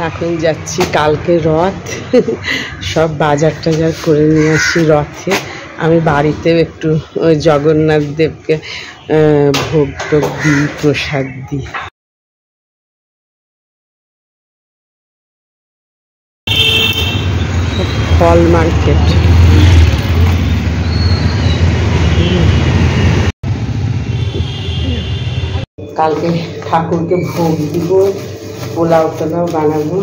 এখন যাচ্ছি, কালকে রথ, সব বাজার টাজার করে নিয়ে আসি রথে। আমি বাড়িতেও একটু ওই জগন্নাথ দেবকে ভোগ টোগ দিই, প্রসাদ দিই। ফল মার্কেট। কালকে ঠাকুরকে ভোগ দিব, পোলাও টোলাও বানাবো।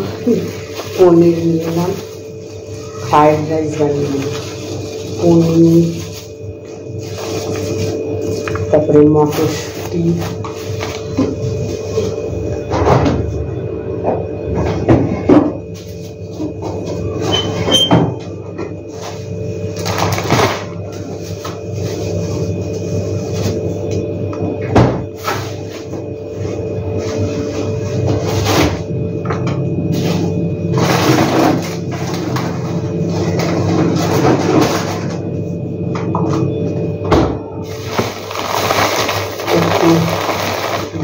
পনির নিয়ে এলাম, ফ্রাইড রাইস বানিয়ে, পনির, তারপরে মটরশুঁটি,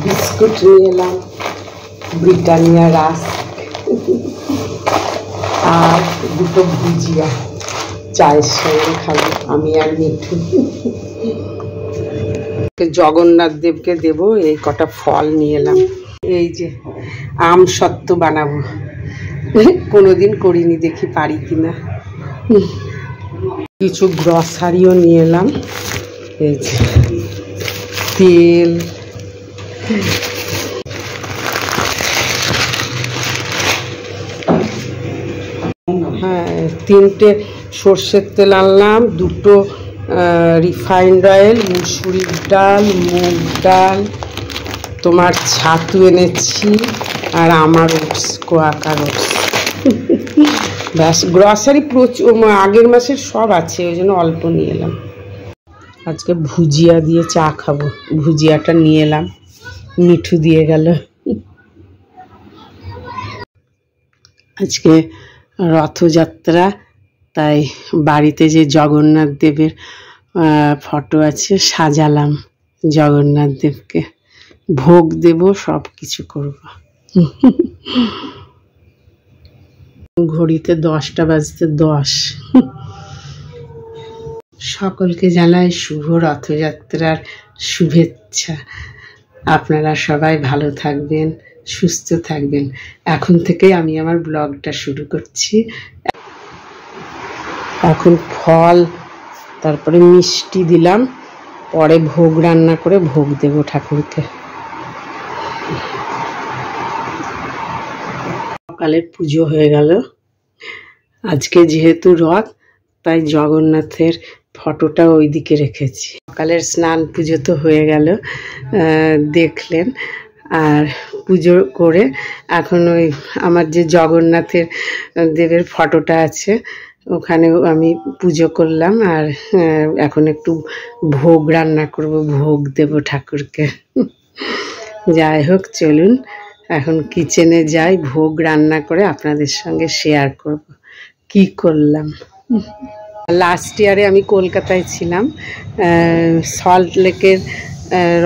বিস্কুট নিয়ে এলাম, ব্রিটানিয়া রাস্ক, আর দুটো ভুজিয়া চায়ের সঙ্গে খাবো আমি আর মিঠু। জগন্নাথ দেবকে দেব এই কটা ফল নিয়ে এলাম। এই যে আম সত্ত্ব বানাবো, কোনোদিন করিনি, দেখি পারি কিনা। কিছু গ্রসারিও নিয়ে এলাম, এই যে তেল, হ্যাঁ 3টে সর্ষের তেল আনলাম, 2টো রিফাইন্ড অয়েল, মুসুরির ডাল, মুগ ডাল, তোমার ছাতু এনেছি, আর আমার ওটস, কোয়াকার ওটস। ব্যাস, গ্রসারি প্রচুর, আগের মাসের সব আছে, ওই জন্য অল্প নিয়ে এলাম। আজকে ভুজিয়া দিয়ে চা খাবো, ভুজিয়াটা নিয়ে এলাম, মিঠু দিয়ে গেল। আজকে রথযাত্রা, তাই বাড়িতে যে জগন্নাথ দেবের ফটো আছে সাজালাম, জগন্নাথ দেবকে ভোগ দেব, সব কিছু করব। ঘড়িতে 10টা বাজতে 10। সকলকে জানাই শুভ রথযাত্রার শুভেচ্ছা। আপনারা সবাই ভালো থাকবেন, সুস্থ থাকবেন। এখন থেকে আমি আমার ব্লগটা শুরু করছি। এখন ফল, তারপরে মিষ্টি দিলাম, পরে ভোগ রান্না করে ভোগ দেব ঠাকুরকে। সকালের পুজো হয়ে গেল। আজকে যেহেতু রথ, তাই জগন্নাথের ফটোটা ওইদিকে রেখেছি। সকালের স্নান পুজো তো হয়ে গেল, দেখলেন। আর পুজো করে এখন ওই আমার যে জগন্নাথের দেবের ফটোটা আছে, ওখানেও আমি পুজো করলাম। আর এখন একটু ভোগ রান্না করব, ভোগ দেব ঠাকুরকে। যাই হোক, চলুন এখন কিচেনে যাই, ভোগ রান্না করে আপনাদের সঙ্গে শেয়ার করব কি করলাম। লাস্ট ইয়ারে আমি কলকাতায় ছিলাম, সল্ট লেকের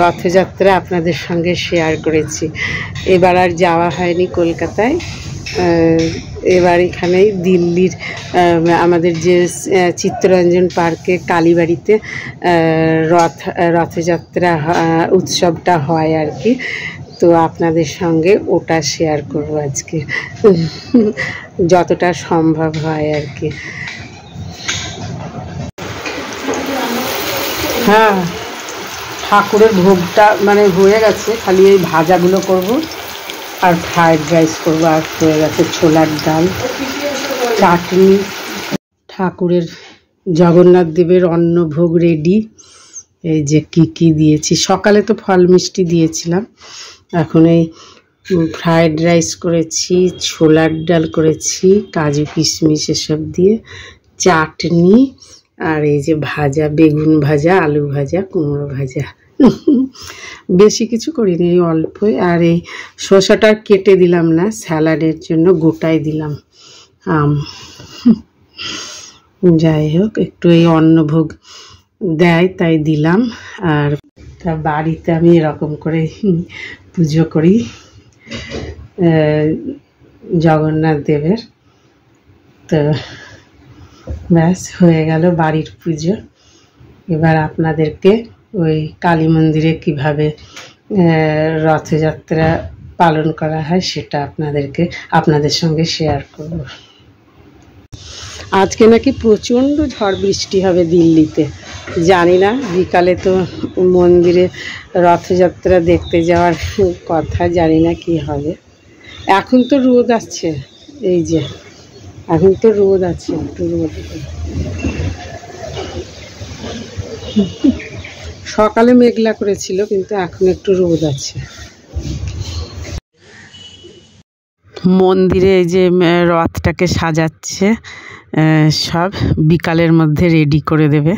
রথযাত্রা আপনাদের সঙ্গে শেয়ার করেছি। এবার আর যাওয়া হয়নি কলকাতায়, এবার এখানেই দিল্লির আমাদের যে চিত্তরঞ্জন পার্কে কালীবাড়িতে রথযাত্রা উৎসবটা হয় আর কি। তো আপনাদের সঙ্গে ওটা শেয়ার করব আজকে, যতটা সম্ভব হয় আর কি। হ্যাঁ, ঠাকুরের ভোগটা মানে হয়ে গেছে, খালি এই ভাজাগুলো করব আর ফ্রাইড রাইস করবো, আর হয়ে গেছে ছোলার ডাল, চাটনি। ঠাকুরের জগন্নাথ দেবের অন্নভোগ রেডি। এই যে কি দিয়েছি, সকালে তো ফল মিষ্টি দিয়েছিলাম, এখন এই ফ্রাইড রাইস করেছি, ছোলার ডাল করেছি, কাজু কিশমিশ এসব দিয়ে, চাটনি, আর এই যে ভাজা, বেগুন ভাজা, আলু ভাজা, কুমড়ো ভাজা। বেশি কিছু করিনি, এই অল্পই। আর এই শসাটা কেটে দিলাম না, স্যালাডের জন্য গোটাই দিলাম আম। যাই হোক, একটু এই অন্নভোগ দেয় তাই দিলাম। আর তা বাড়িতে আমি এরকম করে পুজো করি, জগন্নাথ দেবের। তো ব্যাস হয়ে গেল বাড়ির পুজো। এবার আপনাদেরকে ওই কালী মন্দিরে কীভাবে রথযাত্রা পালন করা হয় সেটা আপনাদের সঙ্গে শেয়ার করব। আজকে নাকি প্রচণ্ড ঝড় বৃষ্টি হবে দিল্লিতে, জানি না। বিকালে তো মন্দিরে রথযাত্রা দেখতে যাওয়ার কথা, জানি না কি হবে। এখন তো রোদ আসছে, এই যে এখন তো রোদ আছে, একটু রোদ। সকালে মেঘলা করেছিল, কিন্তু এখন একটু রোদ আছে। মন্দিরে এই যে রথটাকে সাজাচ্ছে, সব বিকালের মধ্যে রেডি করে দেবে।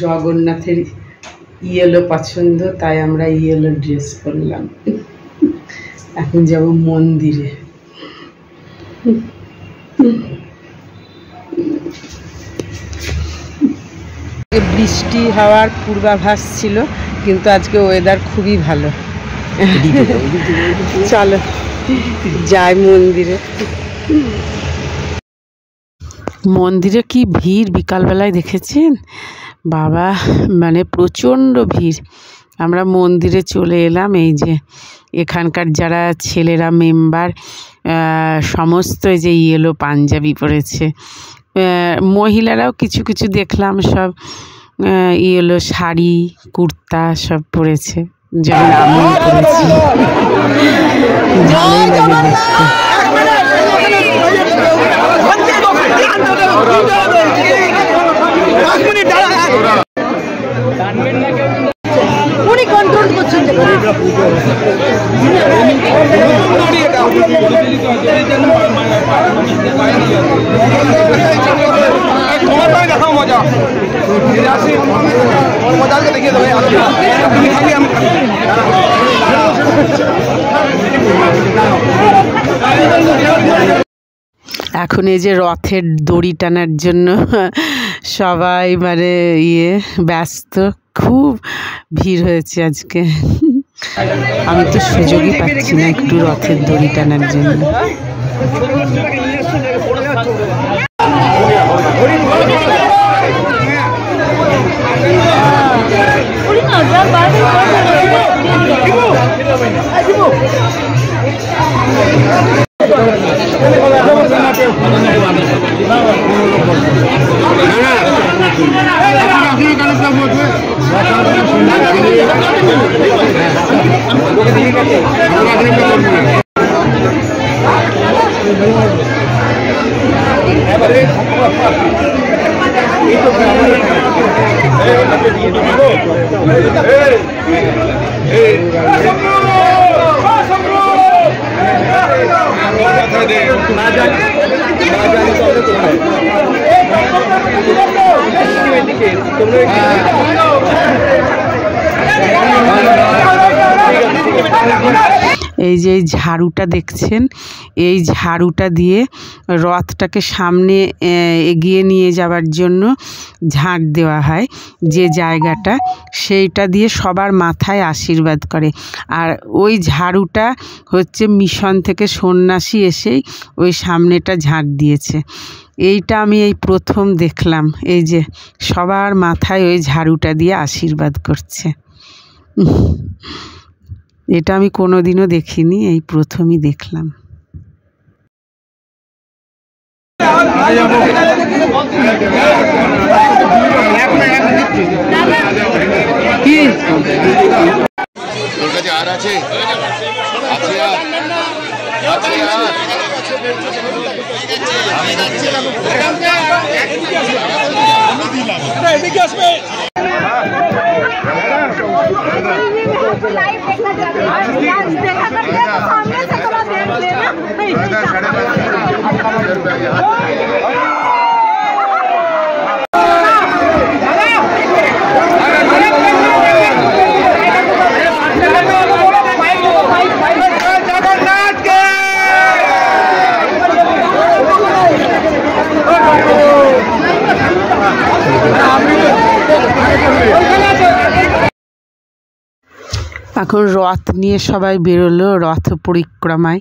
জগন্নাথের ইয়েলো পছন্দ, তাই আমরা ইয়েলো ড্রেস পরলাম। এখন যাব মন্দিরে। বৃষ্টি হওয়ার পূর্বাভাস ছিল, কিন্তু আজকে ওয়েদার খুবই ভালো। চলো যাই মন্দিরে। মন্দিরে কি ভিড় বিকালবেলায় দেখেছেন বাবা, মানে প্রচণ্ড ভিড়। আমরা মন্দিরে চলে এলাম। এই যে এখানকার যারা ছেলেরা মেম্বার, সমস্ত যে ইয়েলো পাঞ্জাবি পরেছে। মহিলারাও কিছু কিছু দেখলাম সব ইয়েলো শাড়ি কুর্তা সব পরেছে, যেমন আমি পরেছি। উনি কন্ট্রোল করছেন। এখন এই যে রথের দড়ি টানার জন্য সবাই মানে ব্যস্ত, খুব ভিড় হয়েছে আজকে। আমি তো সুযোগই পাচ্ছি না একটু রথের দড়ি টানার জন্য। এই যে ঝাড়ুটা দেখছেন, এই ঝাড়ুটা দিয়ে রথটাকে সামনে এগিয়ে নিয়ে যাওয়ার জন্য ঝাড় দেওয়া হয় যে জায়গাটা, সেইটা দিয়ে সবার মাথায় আশীর্বাদ করে। আর ওই ঝাড়ুটা হচ্ছে মিশন থেকে সন্ন্যাসী এসেই ওই সামনেটা ঝাড় দিয়েছে। এইটা আমি এই প্রথম দেখলাম, এই যে সবার মাথায় ওই ঝাড়ুটা দিয়ে আশীর্বাদ করছে। এটা আমি কোনোদিনও দেখিনি, এই প্রথমই দেখলাম। কি তোর কাছে আর আছে? এখন রথ নিয়ে সবাই বেরোলো রথ পরিক্রমায়।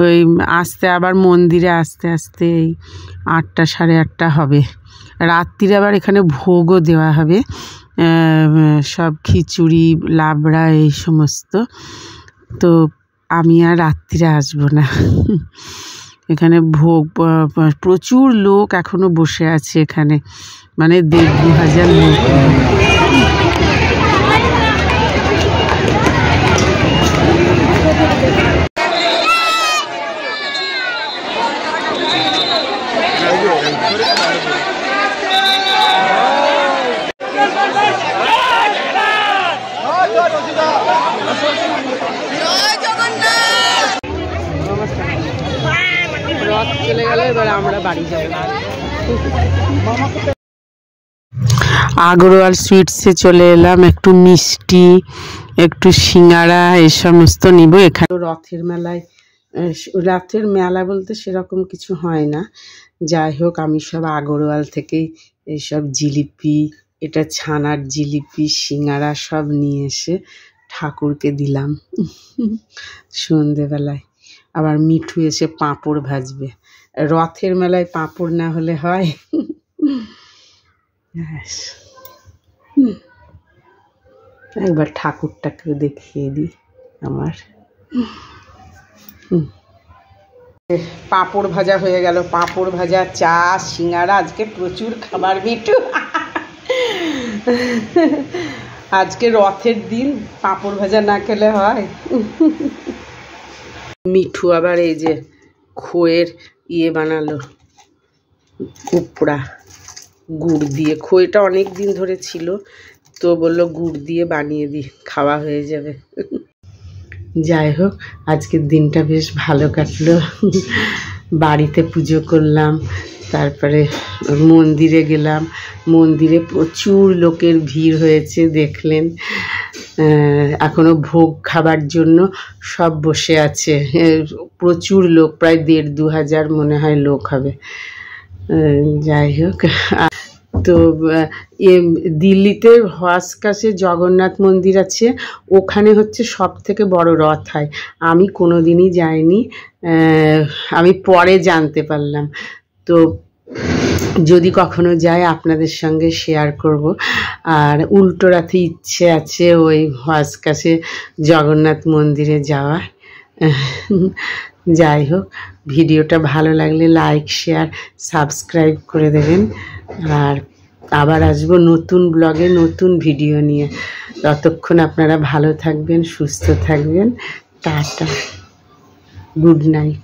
ওই আসতে আবার মন্দিরে আস্তে আস্তে এই 8টা সাড়ে 8টা হবে। রাত্রিরে আবার এখানে ভোগও দেওয়া হবে, সব খিচুড়ি লাবড়া এই সমস্ত। তো আমি আর রাত্রিরে আসবো না। এখানে ভোগ, প্রচুর লোক এখনো বসে আছে এখানে, মানে 1,500 লোক। রথ চলে গেল, এবার আমরা বাড়ি যাব। আগরওয়াল সুইটসে চলে এলাম, একটু মিষ্টি একটু সিঙ্গারা এই সমস্ত নিব। এখানে রথের মেলায়, রথের মেলা বলতে সেরকম কিছু হয় না, যাই হোক আমি সব আগরওয়াল থেকেই এইসব জিলিপি, এটা ছানার জিলিপি সিঙ্গারা সব নিয়ে এসে ঠাকুরকে দিলাম সন্ধেবেলায়। আবার মিঠু এসে পাঁপড় ভাজবে। রথের মেলায় পাঁপড় না হলে হয়? একবার ঠাকুরটাকে দেখিয়ে দিই আমার। পাঁপড় ভাজা হয়ে গেল, পাঁপড় ভাজা, চা, সিঙ্গারা, আজকে প্রচুর খাবার মিঠু। আজকে রথের দিন পাঁপড় ভাজা না খেলে হয়? মিঠু আবার এই যে খইয়ের বানালো, উপড়া গুড় দিয়ে। খইটা অনেক দিন ধরে ছিল, তো বললো গুড় দিয়ে বানিয়ে দিই, খাওয়া হয়ে যাবে। যাই হোক আজকের দিনটা বেশ ভালো কাটলো। বাড়িতে পুজো করলাম, তারপরে মন্দিরে গেলাম। মন্দিরে প্রচুর লোকের ভিড় হয়েছে, দেখলেন। এখনো ভোগ খাবার জন্য সব বসে আছে, প্রচুর লোক, প্রায় 1,500 মনে হয় লোক হবে। যাই হোক, তো দিল্লিতে হজ কাছে জগন্নাথ মন্দির আছে, ওখানে হচ্ছে সব থেকে বড় রথ হয়। আমি কোনো দিনই যাইনি, আমি পরে জানতে পারলাম। তো যদি কখনো যাই আপনাদের সঙ্গে শেয়ার করব। আর উল্টো রাতে ইচ্ছে আছে ওই হজ কাছে জগন্নাথ মন্দিরে যাওয়ার। যাই হোক, ভিডিওটা ভালো লাগলে লাইক শেয়ার সাবস্ক্রাইব করে দেবেন। আর আবার আসবো নতুন ব্লগে নতুন ভিডিও নিয়ে। ততক্ষণ আপনারা ভালো থাকবেন, সুস্থ থাকবেন। Tata, good night.